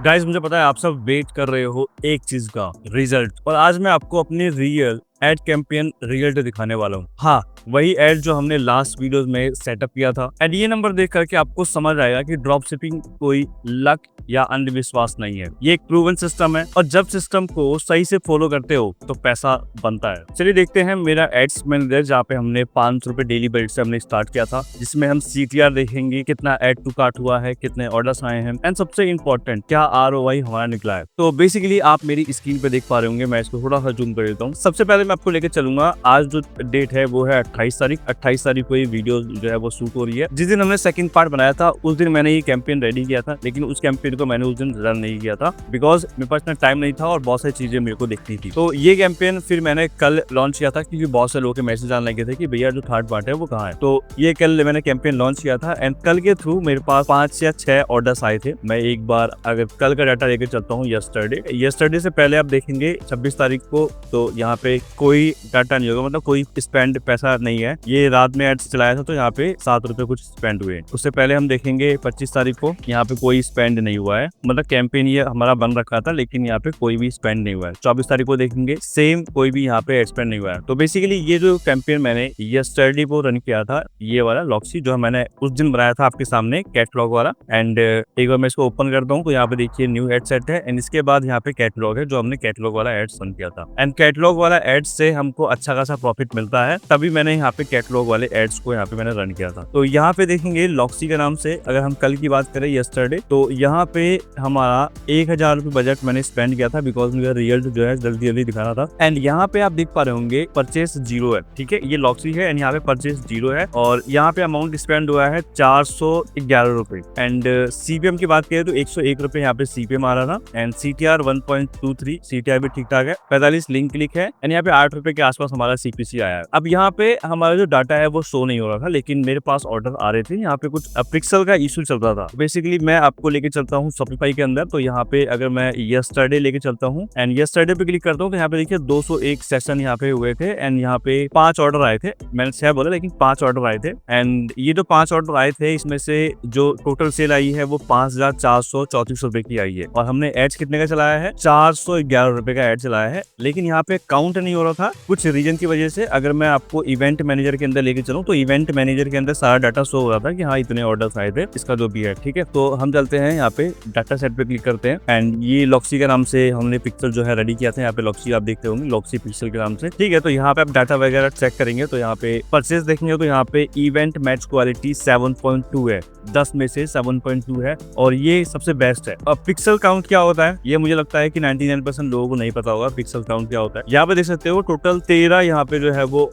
Guys मुझे पता है आप सब वेट कर रहे हो एक चीज का, रिजल्ट। और आज मैं आपको अपनी रियल एड कैंपेन रिजल्ट दिखाने वाला हूँ। हाँ, वही एड जो हमने लास्ट वीडियो में सेटअप किया था। एंड ये नंबर देख करके आपको समझ आएगा कि ड्रॉप शिपिंग कोई लक या अंधविश्वास नहीं है, ये एक प्रूवन सिस्टम है। और जब सिस्टम को सही से फॉलो करते हो तो पैसा बनता है। चलिए देखते हैं मेरा एड्स मैनेजर, जहाँ पे हमने 500 रुपए डेली बजट से हमने स्टार्ट किया था, जिसमें हम CTR देखेंगे, कितना एड टू कार्ट हुआ है, कितने ऑर्डर्स आए हैं, एंड सबसे इंपॉर्टेंट क्या ROI हमारा निकला है। तो बेसिकली आप मेरी स्क्रीन पे देख पा रहे होंगे, मैं इसको थोड़ा सा जूम कर देता हूँ। सबसे पहले मैं आपको लेकर चलूंगा, आज जो डेट है वो है 28 तारीख। 28 तारीख को ये वीडियो जो है वो शूट हो रही है। जिस दिन हमने सेकंड पार्ट बनाया था उस दिन मैंने ये कैंपेन रेडी किया था, लेकिन उस कैंपेन को मैंने उस दिन रन नहीं किया था बिकॉज मेरे पास इतना टाइम नहीं था और बहुत सारी चीजें मेरे को देखनी थी। तो ये कैंपेन फिर मैंने कल लॉन्च किया था, क्योंकि बहुत से लोगों के मैसेज आने लगे थे कि भैया जो थर्ड पार्ट है वो कहाँ है। तो ये कल मैंने कैंपेन लॉन्च किया था एंड कल के थ्रू मेरे पास 5 या 6 ऑर्डर्स आए थे। मैं एक बार अगर कल का डाटा लेकर चलता हूँ, यस्टरडे से पहले आप देखेंगे 26 तारीख को, तो यहाँ पे कोई डाटा नहीं होगा, मतलब कोई स्पेंड पैसा नहीं है। ये रात में एड्स चलाया था तो यहाँ पे 7 रुपए कुछ स्पेंड हुए। उससे पहले हम देखेंगे 25 तारीख को, यहाँ पे कोई स्पेंड नहीं हुआ है, मतलब कैंपेन ये हमारा बन रखा था लेकिन यहाँ पे कोई भी स्पेंड नहीं हुआ है। 24 तारीख को देखेंगे, सेम कोई भी यहाँ पे स्पेंड नहीं हुआ है। तो बेसिकली ये जो कैंपेन मैंने यस्टरडे को रन किया था, ये वाला लॉक्सी जो मैंने उस दिन बनाया था आपके सामने कैटलॉग वाला। एंड एक बार मैं इसको ओपन करता हूँ तो यहाँ पे देखिए न्यू एड सेट है एंड इसके बाद यहाँ पे कैटलॉग है, जो हमने कैटलॉग वाला एड्स रन किया था। एंड कैटलॉग वाला एड्स से हमको अच्छा खासा प्रॉफिट मिलता है, तभी मैंने यहाँ पे कैटलॉग वाले एड्स को यहाँ पे मैंने रन किया था। तो यहाँ पे देखेंगे लॉक्सी के नाम से, अगर हम कल की बात करें यस्टरडे, तो यहाँ पे हमारा 1000 रुपए बजट मैंने स्पेंड किया था बिकॉज मेरा रिजल्ट जो है जल्दी जल्दी दिखाना था। एंड यहाँ पे आप देख पा रहे होंगे परचेस 0 है, ठीक है, ये लॉक्सी है एंड यहाँ पे परचेस 0 है और यहाँ पे अमाउंट स्पेंड हुआ है 411 रुपए। एंड CPM की बात करें तो 101 रुपए यहाँ पे CPM आ रहा था एंड CTR 1.23, CTR भी ठीक ठाक है, 45 लिंक क्लिक है एंड यहाँ पे 8 रुपए के आसपास हमारा CPC आया है। अब यहाँ पे हमारा जो डाटा है वो शो नहीं हो रहा था, लेकिन मेरे पास ऑर्डर आ रहे थे। यहाँ पे कुछ पिक्सल का इशू चल रहा था। बेसिकली मैं आपको लेके चलता हूँ शॉपिफाई के अंदर, तो यहाँ पे अगर मैं यस्टरडे लेके चलता हूँ एंड यस्टरडे पे क्लिक करता हूँ तो यहाँ पे देखिए 201 सेशन यहाँ पे हुए थे एंड यहाँ पे 5 ऑर्डर आए थे। मैंने 6 बोला लेकिन 5 ऑर्डर आए थे एंड ये जो 5 ऑर्डर आए थे इसमें से जो टोटल सेल आई है वो 5434 रुपए की आई है और हमने एड्स कितने का चलाया है, 411 रुपए का एड चलाया है। लेकिन यहाँ पे काउंट नहीं हो रहा था कुछ रीजन की वजह से। अगर मैं आपको इवेंट मैनेजर के अंदर लेके चलूं तो इवेंट मैनेजर के अंदर सारा डाटा शो हो रहा था कि हाँ इतने ऑर्डर्स आए थे, इसका जो भी है, ठीक है। तो हम चलते हैं यहाँ पे डाटा सेट पे क्लिक करते हैं एंड ये लॉक्सी के नाम से हमने पिक्सल जो है रेडी किया था। यहाँ पे लॉक्सी आप देखते होंगे, लॉक्सी पिक्सल के नाम से, ठीक है। तो यहाँ पे आप डाटा वगैरह चेक करेंगे तो यहाँ पे परचेज देखेंगे तो यहाँ पे इवेंट मैच क्वालिटी 7.2 है, 10 में से 7.2 है और ये सबसे बेस्ट है। अब पिक्सल काउंट क्या होता है ये मुझे लगता है कि 99% लोगों को नहीं पता होगा पिक्सल काउंट क्या होता है। यहाँ पे देख सकते हो टोटल 13 यहाँ पे जो है वो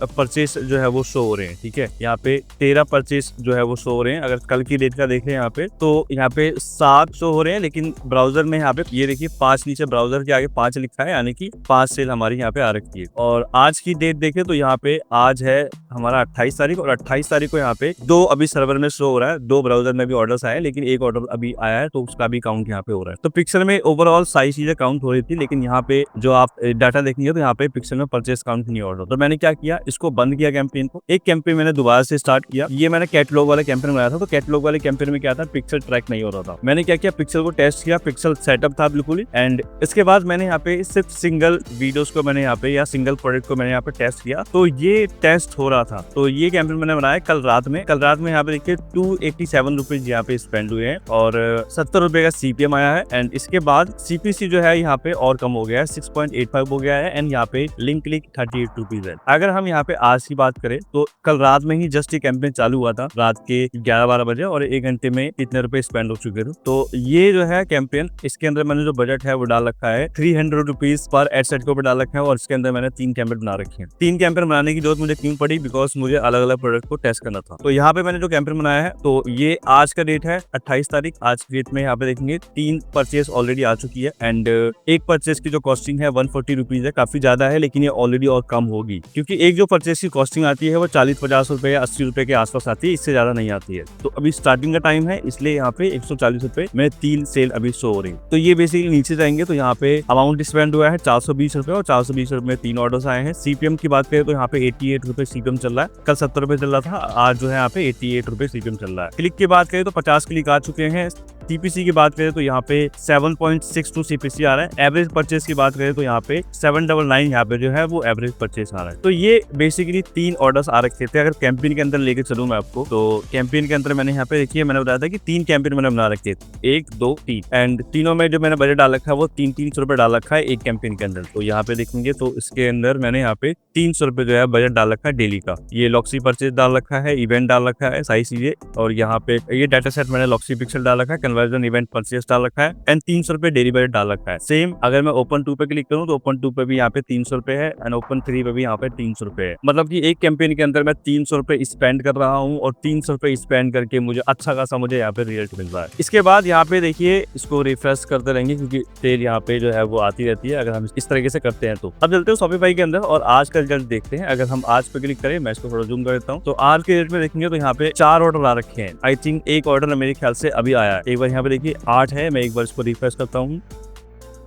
परचेस जो है वो शो हो रहे हैं, ठीक है। यहाँ पे 13 परचेस जो है वो शो हो रहे हैं। अगर कल की डेट का देखें यहाँ पे तो यहाँ पे 7 शो हो रहे हैं, लेकिन ब्राउजर में यहाँ पे ये देखिए 5 नीचे ब्राउजर के आगे 5 लिखा है, यानी कि 5 सेल हमारी यहाँ पे आ रखी है। और आज की डेट देखें तो यहाँ पे आज है हमारा 28 तारीख और 28 तारीख को यहाँ पे 2 अभी सर्वर में शो हो रहा है, 2 ब्राउजर में भी ऑर्डर्स आए लेकिन एक ऑर्डर अभी आया है तो उसका भी काउंट यहाँ पे हो रहा है। तो पिक्सल में ओवरऑल सारी चीजें काउंट हो रही थी, लेकिन यहाँ पे जो आप डाटा देखेंगे तो यहाँ पे पिक्सल में परचेस काउंट नहीं हो रहा। तो मैंने क्या किया, इसको बंद किया कैंपेन को। एक कैंपेन मैंने दोबारा से स्टार्ट किया, ये मैंने कैटलॉग वाले कैंपेन बनाया था। तो कैटलॉग वाले कैंपेन में क्या था, पिक्सल ट्रैक नहीं हो रहा था। मैंने क्या किया, पिक्सल को टेस्ट किया, पिक्सल सेटअप था बिल्कुल ही। एंड इसके बाद मैंने यहाँ पे सिर्फ सिंगल वीडियोस को मैंने यहाँ पे या सिंगल प्रोडक्ट को मैंने यहाँ पे टेस्ट किया, तो ये टेस्ट हो रहा था। तो ये कैंपेन मैंने बनाया कल रात में यहाँ पे देखिए 287 रुपीज यहाँ पे स्पेंड हुए हैं और 70 रुपए का CPM आया है। एंड इसके बाद CPC जो है यहाँ पे और कम हो गया है, 6.85 हो गया है एंड यहाँ पे लिंक क्लिक 38 रुपीज है। अगर हम यहाँ पे आज की बात करें तो कल रात में ही जस्ट ये कैंपेन चालू हुआ था, रात के 11-12 बजे, और 1 घंटे में इतने रुपए स्पेंड हो चुके थे। तो ये जो है कैंपेन, इसके अंदर मैंने जो बजट है वो डाल रखा है 300 रुपीज पर एड सेट के ऊपर डाल रखा है और इसके अंदर मैंने 3 कैंपेन बना रखे हैं। 3 कैंपेन बनाने की जरूरत मुझे क्यों पड़ी, बिकॉज मुझे अलग अलग प्रोडक्ट को टेस्ट करना था। तो यहाँ पे मैंने जो कैंपेन बनाया है, तो ये आज का डेट है 28 तारीख। आज की डेट में यहाँ पे देखेंगे 3 परचेस ऑलरेडी आ चुकी है एंड एक परचेस की जो कॉस्टिंग है 140 रुपीज है, काफी ज्यादा है, लेकिन ये ऑलरेडी और कम होगी क्योंकि एक जो परचेस की कॉस्टिंग आती है वो 40-50 रुपए या 80 रुपए के आसपास आती है, इससे ज्यादा नहीं आती है। तो अभी स्टार्टिंग का टाइम है, इसलिए यहाँ पे 140 रुपए में 3 सेल अभी शो हो रही है। तो ये बेसिकली नीचे जाएंगे तो यहाँ पे अमाउंट स्पेंड हुआ है 420 रुपए और 420 रुपए में 3 ऑर्डर्स आए हैं। CPM की बात करें तो यहाँ पे 88 रुपए CPM चल रहा है, कल 70 रुपए चल रहा था, आज जो है यहाँ पे 88 रुपए CPM चल रहा है। क्लिक की बात करें तो 50 क्लिक आ चुके हैं, सीपीसी की बात करें तो यहाँ पे 7.62 सीपीसी आ रहा है। एवरेज परचेस की बात करें तो यहाँ पे 799 यहाँ पे जो है वो एवरेज परचेस आ रहा है। तो ये बेसिकली 3 ऑर्डर्स आ रखे थे। अगर कैंपेन के अंदर लेके चलूँ मैं आपको, तो कैंपेन के अंदर मैंने यहाँ पे देखिए, मैंने बताया था कि 3 कैंपेन मैंने बना रखे थे, 1 2 3, एंड तीनों में जो मैंने बजट डाल रखा है वो 300 रुपए डाल रखा है एक कैंपेन के अंदर। तो यहाँ पे देखेंगे तो इसके अंदर मैंने यहाँ पे 300 रुपए जो है बजट डाल रखा है डेली का। ये लॉक्सी परचेज डाल रखा है, इवेंट डाल रखा है, सारी चीजें, और यहाँ पे ये डाटा सेट मैंने लॉक्सी पिक्सल डाल रखा है, कन्वर्जन इवेंट परचेज डाल रखा है, एंड 300 रुपए डेली बजट डाल रखा है। सेम अगर मैं ओपन 2 पे क्लिक करूँ तो ओपन 2 पे भी यहाँ पे 300 रुपए है, एंड ओपन 3 पे भी यहाँ पे 300 रुपए है। मतलब कि एक कैंपेन के अंदर मैं 300 रुपए स्पेंड कर रहा हूँ, और 300 रुपए स्पेंड करके मुझे अच्छा खासा मुझे यहाँ पे रिजल्ट मिल रहा है। इसके बाद यहाँ पे देखिए इसको रिफ्रेश करते रहेंगे क्योंकि सेल यहाँ पे जो है वो आती रहती है अगर हम इस तरीके से करते हैं। तो अब चलते हैं शॉपिफाई के अंदर और आज का रिजल्ट देखते हैं। अगर हम आज पे क्लिक करें, मैं इसको थोड़ा जूम कर देता हूँ, तो आज के रेट में देखेंगे तो यहाँ पे 4 ऑर्डर आ रखे हैं। आई थिंक एक ऑर्डर मेरे ख्याल से अभी आया है। एक बार यहाँ पे देखिए 8 है, मैं एक बार इसको रिफ्रेश करता हूँ,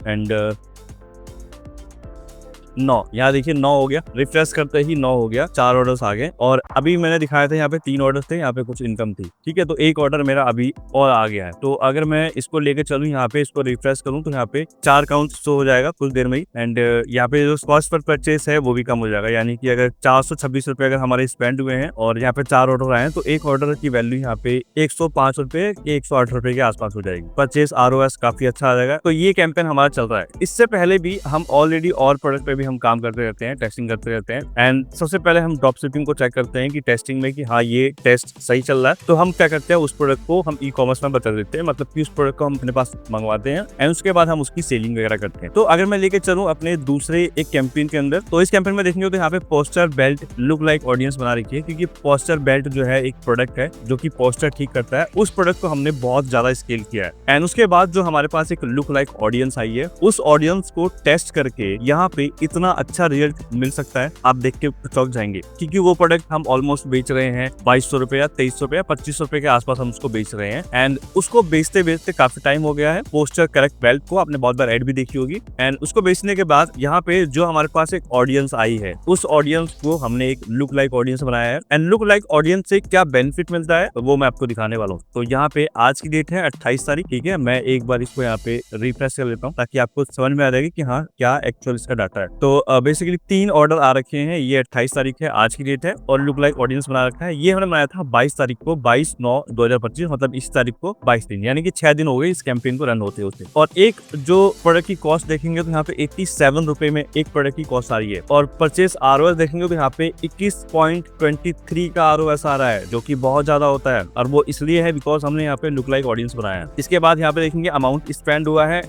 एंड 9, यहाँ देखिए 9 हो गया। रिफ्रेश करते ही 9 हो गया, 4 ऑर्डर्स आ गए। और अभी मैंने दिखाया था यहाँ पे 3 ऑर्डर्स थे, यहाँ पे कुछ इनकम थी, ठीक है। तो एक ऑर्डर मेरा अभी और आ गया है। तो अगर मैं इसको लेके चलूँ, यहाँ पे इसको रिफ्रेश करूँ, तो यहाँ पे 4 काउंट शो हो जाएगा कुछ देर में ही, एंड यहाँ पे जो कॉस्ट पर परचेस है वो भी कम हो जाएगा। यानी कि अगर 426 रुपए अगर हमारे स्पेंड हुए हैं और यहाँ पे 4 ऑर्डर आए हैं, तो एक ऑर्डर की वैल्यू यहाँ पे 105 रुपए या 108 रुपए के आसपास हो जाएगी। परचेस ROS काफी अच्छा आ जाएगा। तो ये कैंपेन हमारा चल रहा है। इससे पहले भी हम ऑलरेडी और प्रोडक्ट पे भी हम काम करते रहते हैं, टेस्टिंग करते रहते हैं, एंड सबसे पहले हम ड्रॉप शिपिंग को चेक करते हैं कि टेस्टिंग में कि हाँ ये टेस्ट सही चल रहा है। तो हम क्या करते हैं, उस प्रोडक्ट को हम ई-कॉमर्स में बता देते हैं, मतलब कि उस प्रोडक्ट को हम अपने पास मंगवाते हैं, एंड उसके बाद हम उसकी सेलिंग वगैरह करते हैं। तो अगर मैं लेके चलूँ अपने दूसरे एक कैंपेन के अंदर, तो इस कैंपेन में देखेंगे तो यहाँ पे poster belt look like audience बना रखी है, क्योंकि पोस्टर बेल्ट जो है एक प्रोडक्ट है जो कि पोस्टर ठीक करता है। उस प्रोडक्ट को हमने बहुत ज्यादा स्केल किया है, एंड उसके बाद जो हमारे पास एक लुक लाइक ऑडियंस आई है, उस ऑडियंस को टेस्ट करके यहाँ पे इतना अच्छा रिजल्ट मिल सकता है, आप देख के चौंक जाएंगे। क्योंकि वो प्रोडक्ट हम ऑलमोस्ट बेच रहे हैं 2200 रुपए या 2300 रुपए या 2500 रुपए के आसपास हम उसको बेच रहे हैं, एंड उसको बेचते बेचते काफी टाइम हो गया है। पोस्टर करेक्ट बेल्ट को आपने बहुत बार ऐड भी देखी होगी, एंड उसको बेचने के बाद यहाँ पे जो हमारे पास एक ऑडियंस आई है, उस ऑडियंस को हमने एक लुक लाइक ऑडियंस बनाया है, एंड लुक लाइक ऑडियंस से क्या बेनिफिट मिलता है वो मैं आपको दिखाने वाला हूँ। तो यहाँ पे आज की डेट है 28 तारीख, ठीक है। मैं एक बार इसको यहाँ पे रिफ्रेश कर लेता हूँ ताकि आपको समझ में आ जाएगी कि हाँ क्या एक्चुअल इसका डाटा है। तो बेसिकली 3 ऑर्डर आ रखे हैं। ये 28 तारीख है, आज की डेट है, और लुक लाइक ऑडियंस बना रखा है। ये हमने बनाया था 22 तारीख को, 22/9/2025, मतलब इस तारीख को 22 दिन, यानी कि 6 दिन हो गए इस कैंपेन को रन होते होते। और एक जो प्रोडक्ट की कॉस्ट देखेंगे तो यहाँ पे 87 रुपए में एक प्रोडक्ट की कॉस्ट आ रही है, और परचेस ROS देखेंगे तो यहाँ पे 21.23 का ROS आ रहा है, जो कि बहुत ज्यादा होता है, और वो इसलिए है बिकॉज हमने यहाँ पे लुक लाइक ऑडियंस बनाया है। इसके बाद यहाँ पे देखेंगे अमाउंट स्पेंड हुआ है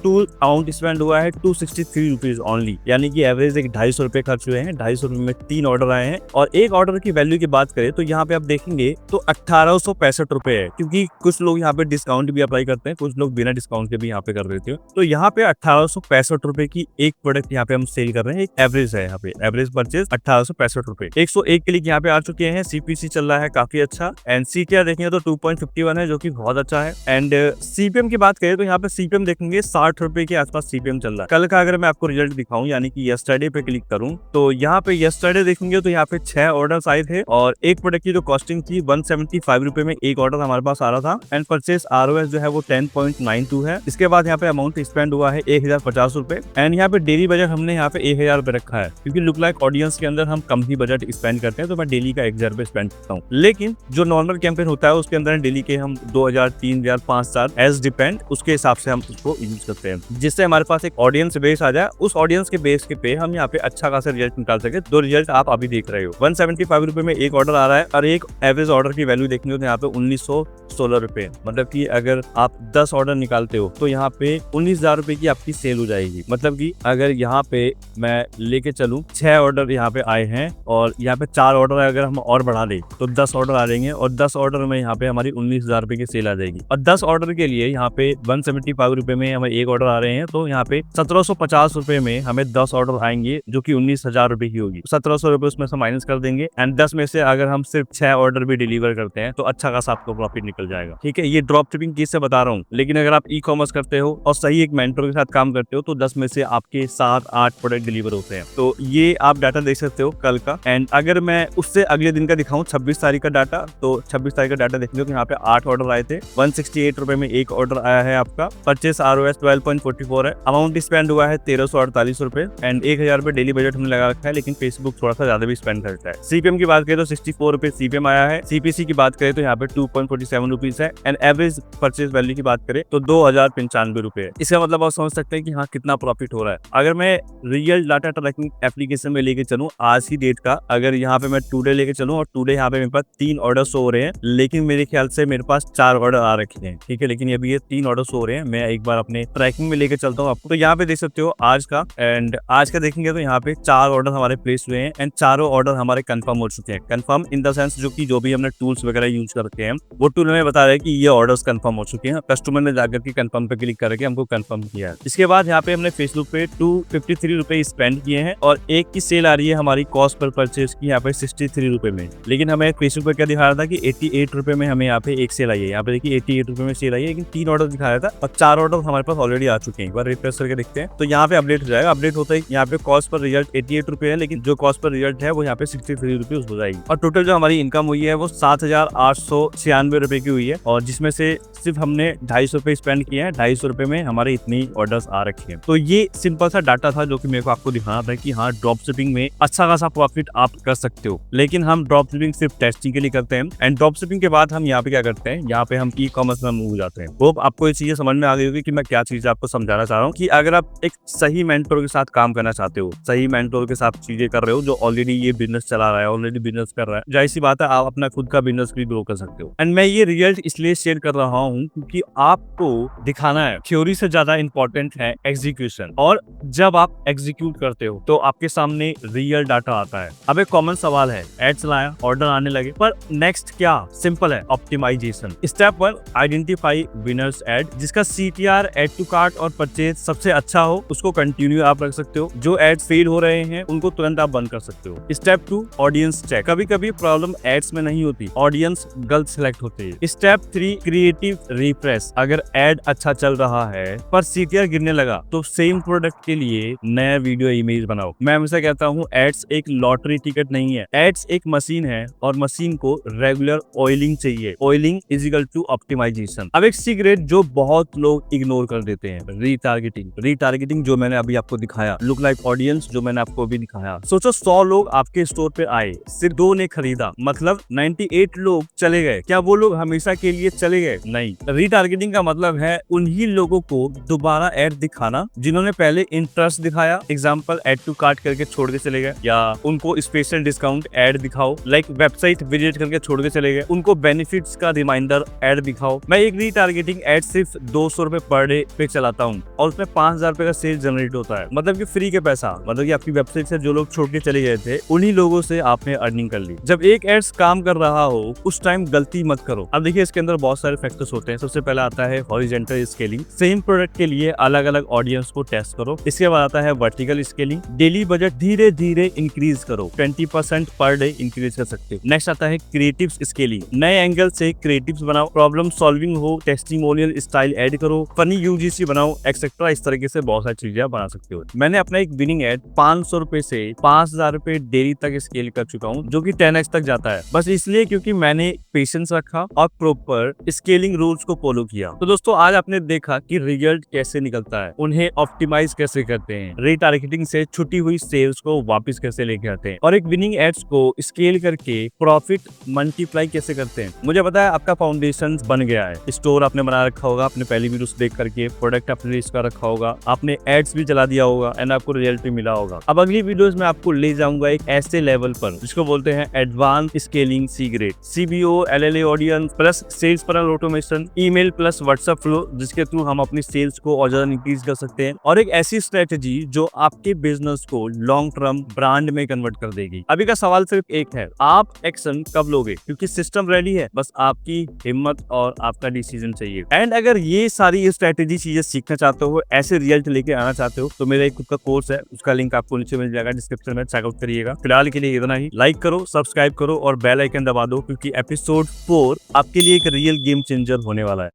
263 रुपीज ओनली, यानी कि एवरेज एक 250 रुपए खर्च हुए हैं। 250 रुपए में 3 ऑर्डर आए हैं, और एक ऑर्डर की वैल्यू की बात करें तो यहाँ पे आप देखेंगे तो 1865 रुपए है, क्योंकि कुछ लोग यहाँ पे डिस्काउंट भी अप्लाई करते हैं, कुछ लोग बिना डिस्काउंट के भी यहाँ पे कर देते हो। तो यहाँ पे 1865 रुपए की एक प्रोडक्ट यहाँ पे हम सेल कर रहे हैं। एक एवरेज है यहाँ पे, एवरेज परचेज 1865 रुपए। 101 क्लिक यहाँ पे आ चुके हैं। CPC चल रहा है काफी अच्छा, एंड CTR देखेंगे तो 2.51 है, जो कि बहुत अच्छा है। एंड CPM की बात करें तो यहाँ पे CPM देखेंगे 60 रुपए के आसपास CPM चल रहा है। कल का अगर मैं आपको रिजल्ट दिखाऊं, यानी कि यस्टरडे पे क्लिक करूं, तो यहाँ पे यस्टरडे देखेंगे तो यहाँ पे 6 ऑर्डर्स आए थे, और एक प्रोडक्ट की जो कॉस्टिंग थी 175 रुपए में एक ऑर्डर हमारे पास आ रहा था, एंड परचेस ROS जो है वो 10.92 है। इसके बाद यहाँ पे अमाउंट स्पेंड हुआ है 1050 रुपए, एंड यहाँ पे डेली बजट हमने यहाँ पे 1000 रुपए रखा है, क्योंकि लुक लाइक ऑडियंस के अंदर हम कम ही बजट स्पेंड करते हैं, तो मैं डेली का 1000 रुपए स्पेंड करता हूँ। लेकिन जो नॉर्मल कैंपेन होता है उसके अंदर डेली के हम 2000, 3000, 5000 एज डिपेंड, उसके हिसाब से हम उसको यूज करते हैं, जिससे हमारे पास एक ऑडियंस बेस आ जाए। उस ऑडियंस के बेस के पे हम यहाँ पे अच्छा खासा रिजल्ट निकाल सके। दो रिजल्ट आप अभी देख रहे हो, 175 रुपए में एक ऑर्डर आ रहा है, और एक एवरेज ऑर्डर की वैल्यू देखनी हो तो यहाँ पे 1916 रुपए, मतलब कि अगर आप 10 ऑर्डर निकालते हो तो यहाँ पे 19,000 रुपए की आपकी सेल हो जाएगी। मतलब कि अगर यहाँ पे मैं लेके चलूँ, 6 ऑर्डर यहाँ पे आए हैं, और यहाँ पे 4 ऑर्डर अगर हम और बढ़ा दें तो 10 ऑर्डर आ जाएंगे, और 10 ऑर्डर में यहाँ पे हमारी 19,000 रुपए की सेल आ जाएगी। और 10 ऑर्डर के लिए यहाँ पे 175 रुपए में हमें एक ऑर्डर आ रहे हैं, तो यहाँ पे 1750 रुपए में हमें 10 ऑर्डर आएंगे जो कि 19,000 रुपए की होगी। 1,700 रुपए उसमें से माइनस कर देंगे एंड 10 में से अगर हम सिर्फ 6 ऑर्डर भी डिलीवर करते हैं तो अच्छा खासा आपको प्रॉफिट निकल जाएगा। ठीक है, ये ड्रॉप शिपिंग की से बता रहा हूँ, लेकिन अगर आप ई कॉमर्स करते हो और सही एक मेंटर के साथ काम करते हो तो 10 में से आपके 7-8 प्रोडक्ट डिलीवर होते हैं। तो ये आप डाटा देख सकते हो कल का। एंड अगर मैं उससे अगले दिन का दिखाऊं 26 तारीख का डाटा, तो 26 तारीख का डाटा देख लो कि यहाँ पे 8 ऑर्डर आए थे, 168 रुपए में एक ऑर्डर आया है आपका। परचेस ROS 12.44 है। अमाउंट स्पेंड हुआ है 1348 रुपए एंड 1000 रुपए डेली बजट हमने लगा रखा है, लेकिन फेसबुक थोड़ा सा ज्यादा भी स्पेंड करता है। CPM की बात करें तो 64 रुपए CPM आया है। CPC की बात करें तो यहाँ पे 2.47 रुपीज है एंड एवरेज परचेज वैल्यू की बात करें तो 2095 रुपए है। इसका मतलब आप समझ सकते हैं कि हाँ कितना प्रॉफिट हो रहा है। अगर मैं रियल डाटा ट्रैकिंग एप्लीकेशन में लेके चलूं आज की डेट का, अगर यहाँ पे मैं टुडे लेके चलूं और टुडे यहाँ पे मेरे पास 3 ऑर्डर शो हो रहे हैं, लेकिन मेरे ख्याल से मेरे पास 4 ऑर्डर आ रखे हैं। ठीक है, लेकिन अभी ये 3 ऑर्डर शो हो रहे हैं। मैं एक बार अपने ट्रैकिंग में लेके चलता हूँ आपको। तो यहाँ पे देख सकते हो आज का, एंड आज का देखेंगे तो यहाँ पे 4 ऑर्डर हमारे प्लेस हुए हैं एंड चारों ऑर्डर हमारे कंफर्म हो चुके हैं। कंफर्म इन द सेंस जो भी हमने टूल्स वगैरह यूज करके हैं वो टूल हमें बता रहे हैं कि ये ऑर्डर्स कंफर्म हो चुके हैं। कस्टमर ने जाकर के कंफर्म पे क्लिक करके हमको कंफर्म किया है। इसके बाद यहाँ पे हमने फेसबुक पे 253 रुपए स्पेंड किए हैं और एक की सेल आ रही है हमारी कॉस्ट पर परचेज की यहाँ पे 63 रुपए में। लेकिन हमें फेसबुक पे क्या दिखा रहा था कि 88 रुपए में हमें यहाँ पे एक सेल आई है। यहाँ पे देखिए 88 रुपए में सेल आई है, लेकिन 3 ऑर्डर दिखा रहा था और 4 ऑर्डर हमारे पास ऑलरेडी आ चुके हैं। एक बार रिफ्रेश करके देखते हैं तो यहाँ पे अपडेट हो जाएगा। अपडेट होता है यहाँ पे कॉस्ट पर रिजल्ट 88 रुपए है, लेकिन जो कॉस्ट पर रिजल्ट है वो यहाँ पे 63 रुपीज हो जाएगी। और टोटल जो हमारी इनकम हुई है वो 7,896 रुपए की हुई है और जिसमें से सिर्फ हमने 250 रुपए स्पेंड किए हैं। 250 रुपए में हमारे इतनी ऑर्डर्स आ रखे हैं। तो ये सिंपल सा डाटा था जो कि मेरे को आपको दिखाना था कि हाँ ड्रॉप शिपिंग में अच्छा खासा प्रॉफिट आप कर सकते हो। लेकिन हम ड्रॉप शिपिंग सिर्फ टेस्टिंग के लिए करते हैं एंड ड्रॉप शिपिंग के बाद हम यहाँ पे क्या करते हैं, यहाँ पे हम ई कॉमर्स में मूव हो जाते हैं। होप आपको ये चीजें समझ में आ गई होगी कि मैं क्या चीज आपको समझाना चाह रहा हूँ कि अगर आप एक सही मेंटोर के साथ काम करना चाहते हो, सही मेंटोर के साथ चीजें कर रहे हो जो ऑलरेडी ये बिजनेस चला रहा है, ऑलरेडी बिजनेस कर रहा है, जाहिर सी बात है आप अपना खुद का बिजनेस भी ग्रो कर सकते हो। एंड मैं ये रिजल्ट इसलिए शेयर कर रहा हूँ क्योंकि आपको दिखाना है थ्योरी से ज्यादा इंपॉर्टेंट है एग्जीक्यूशन। और जब आप एग्जीक्यूट करते हो तो आपके सामने रियल डाटा आता है। अब एक कॉमन सवाल है, एड्स लाया, ऑर्डर आने लगे, पर नेक्स्ट क्या? सिंपल है, optimisation. Step 1, identify winners ad. जिसका CTR, एड टू कार्ट और परचेज सबसे अच्छा हो उसको कंटिन्यू आप रख सकते हो। जो एड्स फेल हो रहे हैं उनको तुरंत आप बंद कर सकते हो। Step 2, audience check. कभी कभी प्रॉब्लम एड्स में नहीं होती, ऑडियंस गलत सिलेक्ट होती है। Step 3, creative refresh. अगर एड अच्छा चल रहा है पर CTR गिरने लगा तो सेम प्रोडक्ट के लिए नया वीडियो इमेज बनाओ। मैं हमेशा कहता हूँ एड्स एक लॉटरी टिकट नहीं है, एड्स एक मशीन है और मशीन को रेगुलर ऑयलिंग चाहिए। Oiling is equal to optimisation. अब एक सीक्रेट जो बहुत लोग इग्नोर कर देते हैं, रीटारगेटिंग। रीटारगेटिंग जो मैंने अभी आपको दिखाया, लुक लाइक ऑडियंस जो मैंने आपको अभी दिखाया। सोचो 100 लोग आपके स्टोर पे आए, सिर्फ 2 ने खरीदा, मतलब 98 लोग चले गए। क्या वो लोग हमेशा के लिए चले गए? नहीं। रीटारगेटिंग का मतलब है उन्हीं लोगों को दोबारा एड दिखाना जिन्होंने पहले इंटरेस्ट दिखाया, एग्जांपल एड टू कार्ट करके छोड़ के चले गए, या उनको स्पेशल डिस्काउंट एड दिखाओ, लाइक वेबसाइट विजिट करके छोड़ के चले गए, उनको बेनिफिट्स का रिमाइंडर एड दिखाओ। मैं एक रीटारगेटिंग एड सिर्फ 200 रुपए पर डे पे चलाता हूँ और उसमें 5,000 रुपए का सेल जनरेट होता है, मतलब कि फ्री के पैसा, मतलब कि आपकी वेबसाइट से जो लोग छोड़ के चले गए थे उन्हीं लोगों से आपने अर्निंग कर ली। जब एक एड्स काम कर रहा हो उस टाइम गलती मत करो। अब देखिए इसके अंदर बहुत सारे फैक्टर्स होते हैं। सबसे पहला आता है हॉरिजॉन्टल स्केलिंग, सेम प्रोडक्ट के लिए अलग अलग ऑडियंस को टेस्ट करो। इसके बाद आता है वर्टिकल स्केलिंग, डेली बजट धीरे धीरे इंक्रीज करो, 20% पर डे इंक्रीज कर सकते हो। नेक्स्ट आता है क्रिएटिव स्केलिंग, नए एंगल से क्रिएटिव्स बनाओ, प्रॉब्लम सॉल्विंग हो, टेस्टिमोनियल स्टाइल ऐड करो, फनी UGC बनाओ, एक्सेट्रा। इस तरीके से बहुत सारी चीजें बना सकते हो। मैंने अपना एक विनिंग एड 500 रुपए से 5,000 रुपए डेली तक स्केल कर चुका हूँ, जो कि 10x तक जाता है, बस इसलिए क्योंकि मैंने पेशेंस रखा और प्रॉपर स्केलिंग रूल्स को फॉलो किया। तो दोस्तों आज आपने देखा कि रिजल्ट कैसे निकलता है, उन्हें ऑप्टिमाइज कैसे करते हैं, रीटारगेटिंग से छुटी हुई सेल्स को वापस कैसे लेके आते हैं, और एक विनिंग एड्स को स्केल करके प्रॉफिट मल्टीप्लाई कैसे करते हैं। मुझे पता है आपका फाउंडेशन बन गया है, स्टोर आपने बना रखा होगा, आपने पहली वीडियोस देख करके प्रोडक्ट आपने लिस्ट कर रखा होगा, आपने एड्स भी चला दिया होगा एंड आपको रिजल्ट भी मिला होगा। अब अगली वीडियोस में आपको ले जाऊंगा एक ऐसे लेवल पर जिसको बोलते हैं advance scaling secret, CBO, LLA audience plus sales पर automation, email plus WhatsApp flow, जिसके थ्रू हम अपनी सेल्स को और ज्यादा इंक्रीज कर सकते हैं, और एक ऐसी स्ट्रेटेजी जो आपके बिजनेस को लॉन्ग टर्म ब्रांड में कन्वर्ट कर देगी। अभी का सवाल सिर्फ एक है, आप एक्शन कब लोगे, क्योंकि सिस्टम रेडी है, बस आपकी हिम्मत और आपका डिसीजन चाहिए। एंड अगर ये सारी स्ट्रेटेजी चीजें सीखना चाहते हो, ऐसे रिजल्ट लेके आना चाहते हो, तो मेरा एक खुद का कोर्स है है, उसका लिंक आपको नीचे मिल जाएगा डिस्क्रिप्शन में, चेकआउट करिएगा। फिलहाल के लिए इतना ही। लाइक करो, सब्सक्राइब करो और बेल आइकन दबा दो, क्योंकि एपिसोड 4 आपके लिए एक रियल गेम चेंजर होने वाला है।